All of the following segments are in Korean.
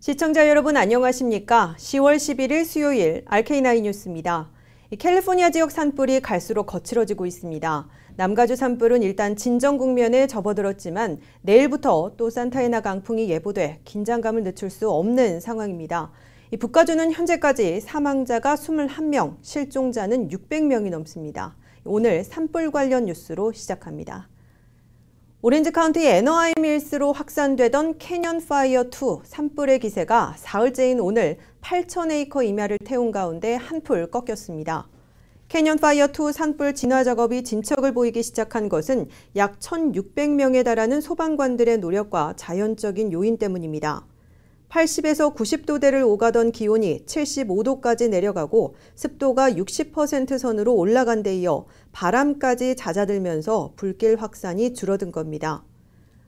시청자 여러분 안녕하십니까? 10월 11일 수요일 RK9 뉴스입니다. 캘리포니아 지역 산불이 갈수록 거칠어지고 있습니다. 남가주 산불은 일단 진정 국면에 접어들었지만 내일부터 또 산타애나 강풍이 예보돼 긴장감을 늦출 수 없는 상황입니다. 북가주는 현재까지 사망자가 21명, 실종자는 600명이 넘습니다. 오늘 산불 관련 뉴스로 시작합니다. 오렌지 카운티 애너하임 힐스로 확산되던 캐년 파이어 2 산불의 기세가 사흘째인 오늘 8,000에이커 임야를 태운 가운데 한풀 꺾였습니다. 캐년 파이어 2 산불 진화 작업이 진척을 보이기 시작한 것은 약 1,600명에 달하는 소방관들의 노력과 자연적인 요인 때문입니다. 80에서 90도대를 오가던 기온이 75도까지 내려가고 습도가 60% 선으로 올라간 데 이어 바람까지 잦아들면서 불길 확산이 줄어든 겁니다.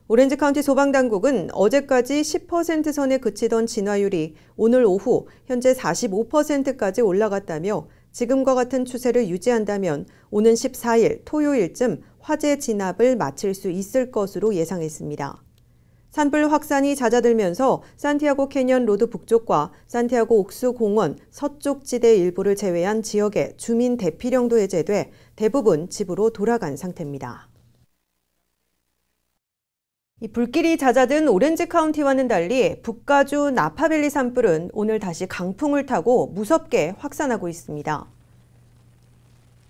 오렌지 카운티 소방당국은 어제까지 10% 선에 그치던 진화율이 오늘 오후 현재 45%까지 올라갔다며 지금과 같은 추세를 유지한다면 오는 14일 토요일쯤 화재 진압을 마칠 수 있을 것으로 예상했습니다. 산불 확산이 잦아들면서 산티아고 캐년 로드 북쪽과 산티아고 옥수 공원 서쪽 지대 일부를 제외한 지역에 주민 대피령도 해제돼 대부분 집으로 돌아간 상태입니다. 이 불길이 잦아든 오렌지 카운티와는 달리 북가주 나파밸리 산불은 오늘 다시 강풍을 타고 무섭게 확산하고 있습니다.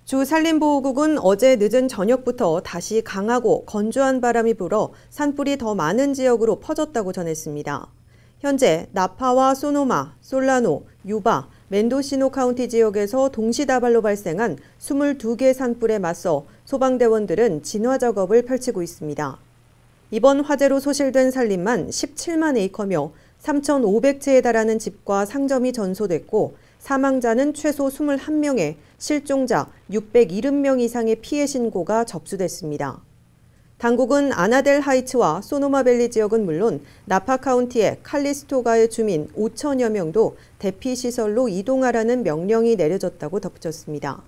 주 산림보호국은 어제 늦은 저녁부터 다시 강하고 건조한 바람이 불어 산불이 더 많은 지역으로 퍼졌다고 전했습니다. 현재 나파와 소노마, 솔라노, 유바, 멘도시노 카운티 지역에서 동시다발로 발생한 22개 산불에 맞서 소방대원들은 진화 작업을 펼치고 있습니다. 이번 화재로 소실된 산림만 17만 에이커며 3,500채에 달하는 집과 상점이 전소됐고 사망자는 최소 21명에 실종자 670명 이상의 피해 신고가 접수됐습니다. 당국은 아나델 하이츠와 소노마밸리 지역은 물론 나파 카운티의 칼리스토가의 주민 5천여 명도 대피시설로 이동하라는 명령이 내려졌다고 덧붙였습니다.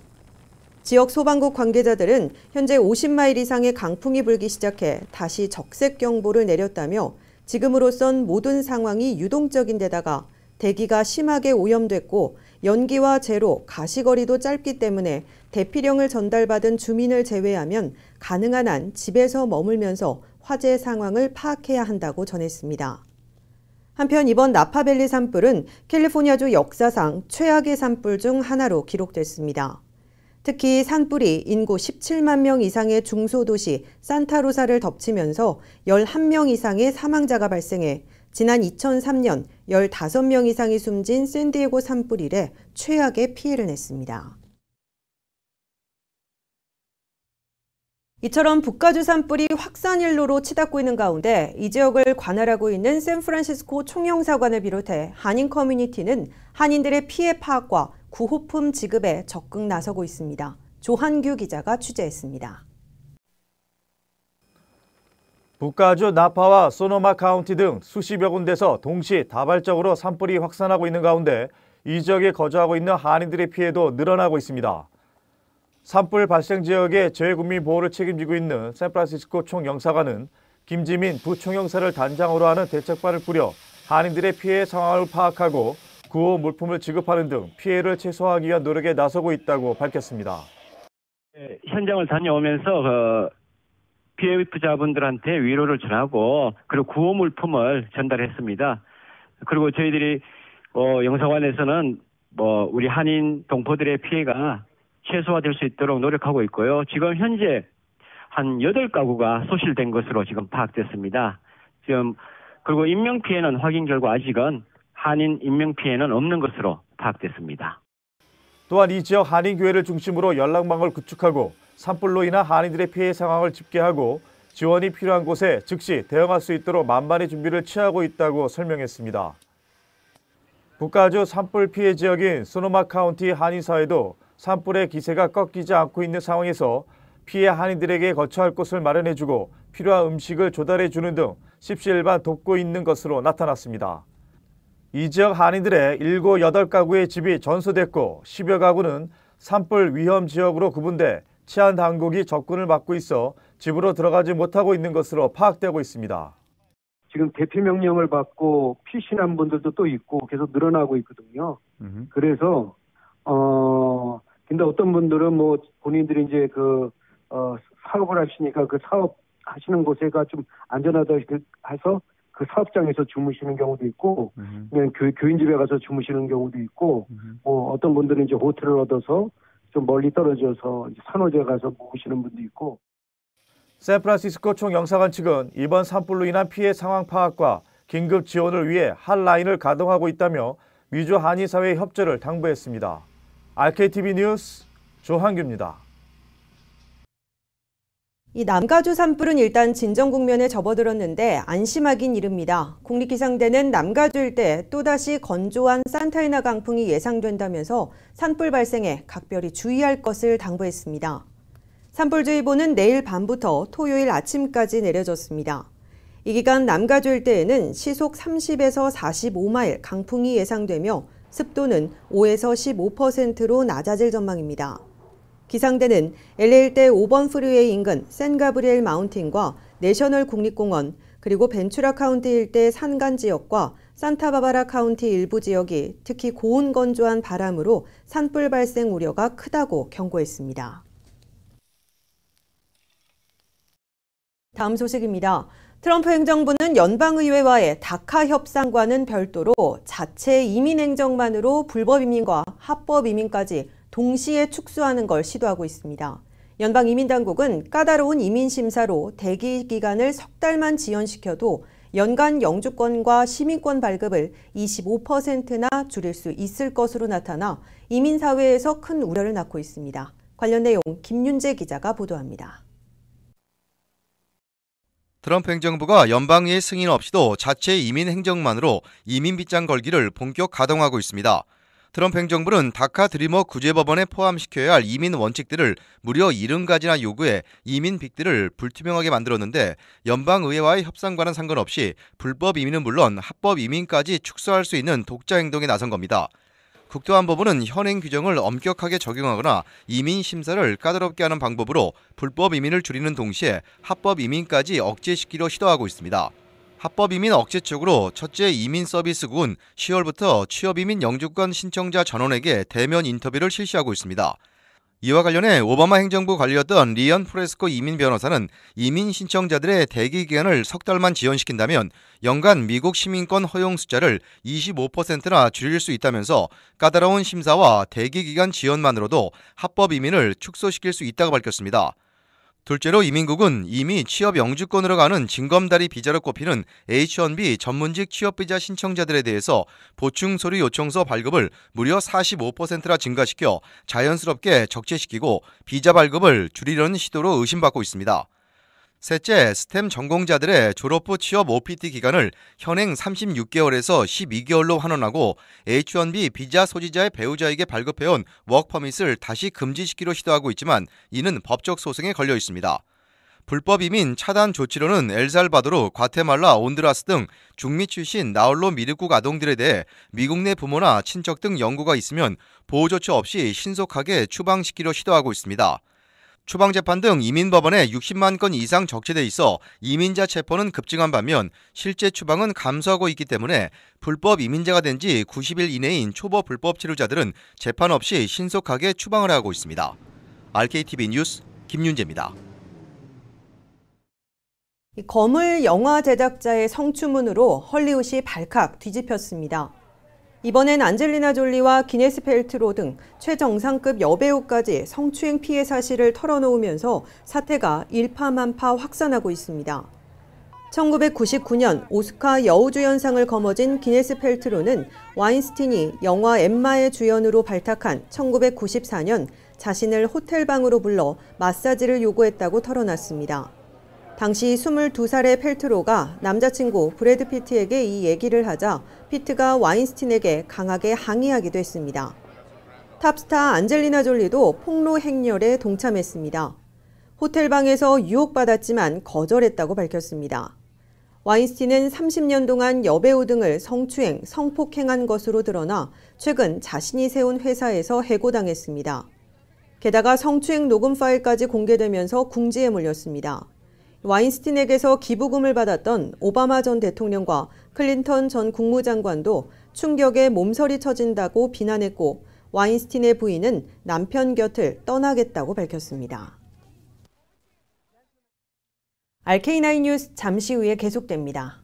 지역 소방국 관계자들은 현재 50마일 이상의 강풍이 불기 시작해 다시 적색 경보를 내렸다며 지금으로선 모든 상황이 유동적인 데다가 대기가 심하게 오염됐고 연기와 재로 가시거리도 짧기 때문에 대피령을 전달받은 주민을 제외하면 가능한 한 집에서 머물면서 화재 상황을 파악해야 한다고 전했습니다. 한편 이번 나파밸리 산불은 캘리포니아주 역사상 최악의 산불 중 하나로 기록됐습니다. 특히 산불이 인구 17만 명 이상의 중소도시 산타로사를 덮치면서 11명 이상의 사망자가 발생해 지난 2003년 15명 이상이 숨진 샌디에고 산불 이래 최악의 피해를 냈습니다. 이처럼 북가주 산불이 확산일로로 치닫고 있는 가운데 이 지역을 관할하고 있는 샌프란시스코 총영사관을 비롯해 한인 커뮤니티는 한인들의 피해 파악과 구호품 지급에 적극 나서고 있습니다. 조한규 기자가 취재했습니다. 북가주 나파와 소노마 카운티 등 수십여 군데서 동시 다발적으로 산불이 확산하고 있는 가운데 이 지역에 거주하고 있는 한인들의 피해도 늘어나고 있습니다. 산불 발생 지역의 재외국민 보호를 책임지고 있는 샌프란시스코 총영사관은 김지민 부총영사를 단장으로 하는 대책반을 꾸려 한인들의 피해 상황을 파악하고 구호 물품을 지급하는 등 피해를 최소화하기 위한 노력에 나서고 있다고 밝혔습니다. 현장을 다녀오면서 피해자분들한테 위로를 전하고 그리고 구호 물품을 전달했습니다. 그리고 저희들이 영사관에서는 우리 한인 동포들의 피해가 최소화될 수 있도록 노력하고 있고요. 지금 현재 한 8가구가 소실된 것으로 지금 파악됐습니다. 그리고 인명 피해는 확인 결과 아직은 한인 인명 피해는 없는 것으로 파악됐습니다. 또한 이 지역 한인교회를 중심으로 연락망을 구축하고 산불로 인한 한인들의 피해 상황을 집계하고 지원이 필요한 곳에 즉시 대응할 수 있도록 만반의 준비를 취하고 있다고 설명했습니다. 북가주 산불 피해 지역인 소노마 카운티 한인사회도 산불의 기세가 꺾이지 않고 있는 상황에서 피해 한인들에게 거처할 곳을 마련해주고 필요한 음식을 조달해주는 등 십시일반 돕고 있는 것으로 나타났습니다. 이 지역 한인들의 7, 8가구의 집이 전소됐고 10여 가구는 산불 위험 지역으로 구분돼 치안 당국이 접근을 막고 있어 집으로 들어가지 못하고 있는 것으로 파악되고 있습니다. 지금 대피 명령을 받고 피신한 분들도 또 있고 계속 늘어나고 있거든요. 그래서 근데 어떤 분들은 뭐 본인들이 이제 사업을 하시니까 그 사업 하시는 곳에가 좀 안전하다 해서 그 사업장에서 주무시는 경우도 있고, 그냥 교인 집에 가서 주무시는 경우도 있고, 어떤 분들은 이제 호텔을 얻어서 좀 멀리 떨어져서 이제 산호제 가서 묵으시는 분도 있고. 샌프란시스코 총영사관 측은 이번 산불로 인한 피해 상황 파악과 긴급 지원을 위해 핫라인을 가동하고 있다며 미주 한인사회의 협조를 당부했습니다. RKTV 뉴스 조한규입니다. 이 남가주 산불은 일단 진정 국면에 접어들었는데 안심하긴 이릅니다. 국립기상대는 남가주 일대 또다시 건조한 산타이나 강풍이 예상된다면서 산불 발생에 각별히 주의할 것을 당부했습니다. 산불주의보는 내일 밤부터 토요일 아침까지 내려졌습니다. 이 기간 남가주 일대에는 시속 30에서 45마일 강풍이 예상되며 습도는 5에서 15%로 낮아질 전망입니다. 기상대는 LA 일대 5번 프리웨이 인근 샌가브리엘 마운틴과 내셔널 국립공원, 그리고 벤추라 카운티 일대 산간 지역과 산타바바라 카운티 일부 지역이 특히 고온 건조한 바람으로 산불 발생 우려가 크다고 경고했습니다. 다음 소식입니다. 트럼프 행정부는 연방의회와의 다카 협상과는 별도로 자체 이민 행정만으로 불법 이민과 합법 이민까지 동시에 축소하는 걸 시도하고 있습니다. 연방 이민당국은 까다로운 이민 심사로 대기 기간을 석 달만 지연시켜도 연간 영주권과 시민권 발급을 25%나 줄일 수 있을 것으로 나타나 이민 사회에서 큰 우려를 낳고 있습니다. 관련 내용 김윤재 기자가 보도합니다. 트럼프 행정부가 연방의회 승인 없이도 자체 이민 행정만으로 이민 빗장 걸기를 본격 가동하고 있습니다. 트럼프 행정부는 다카 드리머 구제법원에 포함시켜야 할 이민 원칙들을 무려 70가지나 요구해 이민 빅들을 불투명하게 만들었는데 연방의회와의 협상과는 상관없이 불법 이민은 물론 합법 이민까지 축소할 수 있는 독자 행동에 나선 겁니다. 국토안보부는 현행 규정을 엄격하게 적용하거나 이민 심사를 까다롭게 하는 방법으로 불법 이민을 줄이는 동시에 합법 이민까지 억제시키려 시도하고 있습니다. 합법 이민 억제 쪽으로 첫째 이민 서비스국은 10월부터 취업 이민 영주권 신청자 전원에게 대면 인터뷰를 실시하고 있습니다. 이와 관련해 오바마 행정부 관리였던 리언 프레스코 이민 변호사는 이민 신청자들의 대기 기간을 석 달만 지연시킨다면 연간 미국 시민권 허용 숫자를 25%나 줄일 수 있다면서 까다로운 심사와 대기 기간 지연만으로도 합법 이민을 축소시킬 수 있다고 밝혔습니다. 둘째로 이민국은 이미 취업 영주권으로 가는 징검다리 비자로 꼽히는 H-1B 전문직 취업비자 신청자들에 대해서 보충 서류 요청서 발급을 무려 45%나 증가시켜 자연스럽게 적재시키고 비자 발급을 줄이려는 시도로 의심받고 있습니다. 셋째, 스템 전공자들의 졸업 후 취업 OPT 기간을 현행 36개월에서 12개월로 환원하고 H-1B 비자 소지자의 배우자에게 발급해온 워크퍼밋을 다시 금지시키려 시도하고 있지만 이는 법적 소송에 걸려 있습니다. 불법 이민 차단 조치로는 엘살바도르, 과테말라, 온두라스 등 중미 출신 나홀로 미륵국 아동들에 대해 미국 내 부모나 친척 등 연고가 있으면 보호 조치 없이 신속하게 추방시키려 시도하고 있습니다. 추방재판 등 이민법원에 60만 건 이상 적재돼 있어 이민자 체포는 급증한 반면 실제 추방은 감소하고 있기 때문에 불법 이민자가 된 지 90일 이내인 초보 불법 체류자들은 재판 없이 신속하게 추방을 하고 있습니다. RKTV 뉴스 김윤재입니다. 거물 영화 제작자의 성추문으로 헐리우드이 발칵 뒤집혔습니다. 이번엔 안젤리나 졸리와 기네스 펠트로 등 최정상급 여배우까지 성추행 피해 사실을 털어놓으면서 사태가 일파만파 확산하고 있습니다. 1999년 오스카 여우주연상을 거머쥔 기네스 펠트로는 와인스틴이 영화 엠마의 주연으로 발탁한 1994년 자신을 호텔방으로 불러 마사지를 요구했다고 털어놨습니다. 당시 22살의 펠트로가 남자친구 브래드 피트에게 이 얘기를 하자 피트가 와인스틴에게 강하게 항의하기도 했습니다. 탑스타 안젤리나 졸리도 폭로 행렬에 동참했습니다. 호텔방에서 유혹받았지만 거절했다고 밝혔습니다. 와인스틴은 30년 동안 여배우 등을 성추행, 성폭행한 것으로 드러나 최근 자신이 세운 회사에서 해고당했습니다. 게다가 성추행 녹음 파일까지 공개되면서 궁지에 몰렸습니다. 와인스틴에게서 기부금을 받았던 오바마 전 대통령과 클린턴 전 국무장관도 충격에 몸서리 쳐진다고 비난했고 와인스틴의 부인은 남편 곁을 떠나겠다고 밝혔습니다. RK9 뉴스 잠시 후에 계속됩니다.